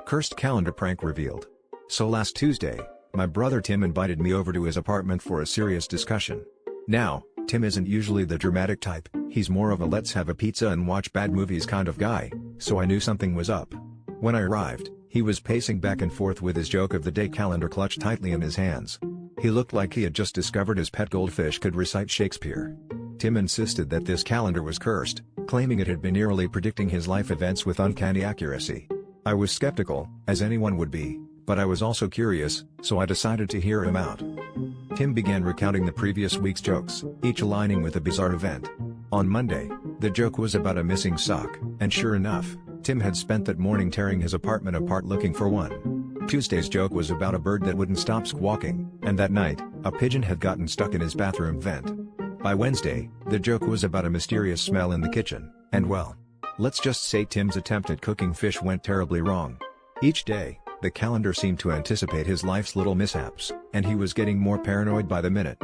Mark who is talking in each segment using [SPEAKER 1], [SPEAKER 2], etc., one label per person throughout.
[SPEAKER 1] Cursed calendar prank revealed. So last Tuesday, my brother Tim invited me over to his apartment for a serious discussion. Now, Tim isn't usually the dramatic type, he's more of a let's have a pizza and watch bad movies kind of guy, so I knew something was up. When I arrived, he was pacing back and forth with his joke of the day calendar clutched tightly in his hands. He looked like he had just discovered his pet goldfish could recite Shakespeare. Tim insisted that this calendar was cursed, claiming it had been eerily predicting his life events with uncanny accuracy. I was skeptical, as anyone would be, but I was also curious, so I decided to hear him out. Tim began recounting the previous week's jokes, each aligning with a bizarre event. On Monday, the joke was about a missing sock, and sure enough, Tim had spent that morning tearing his apartment apart looking for one. Tuesday's joke was about a bird that wouldn't stop squawking, and that night, a pigeon had gotten stuck in his bathroom vent. By Wednesday, the joke was about a mysterious smell in the kitchen, and well, let's just say Tim's attempt at cooking fish went terribly wrong. Each day, the calendar seemed to anticipate his life's little mishaps, and he was getting more paranoid by the minute.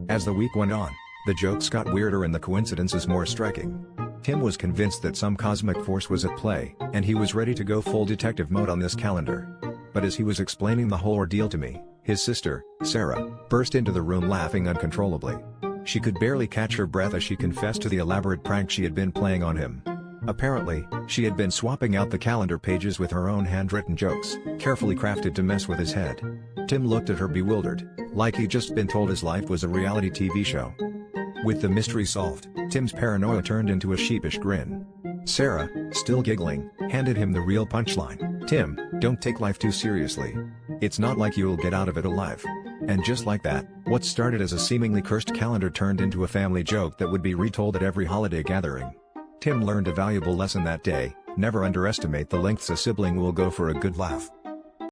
[SPEAKER 1] As the week went on, the jokes got weirder and the coincidences more striking. Tim was convinced that some cosmic force was at play, and he was ready to go full detective mode on this calendar. But as he was explaining the whole ordeal to me, his sister, Sarah, burst into the room laughing uncontrollably. She could barely catch her breath as she confessed to the elaborate prank she had been playing on him. Apparently, she had been swapping out the calendar pages with her own handwritten jokes, carefully crafted to mess with his head. Tim looked at her bewildered, like he'd just been told his life was a reality TV show. With the mystery solved, Tim's paranoia turned into a sheepish grin. Sarah, still giggling, handed him the real punchline. "Tim, don't take life too seriously. It's not like you'll get out of it alive." And just like that, what started as a seemingly cursed calendar turned into a family joke that would be retold at every holiday gathering. Tim learned a valuable lesson that day: never underestimate the lengths a sibling will go for a good laugh.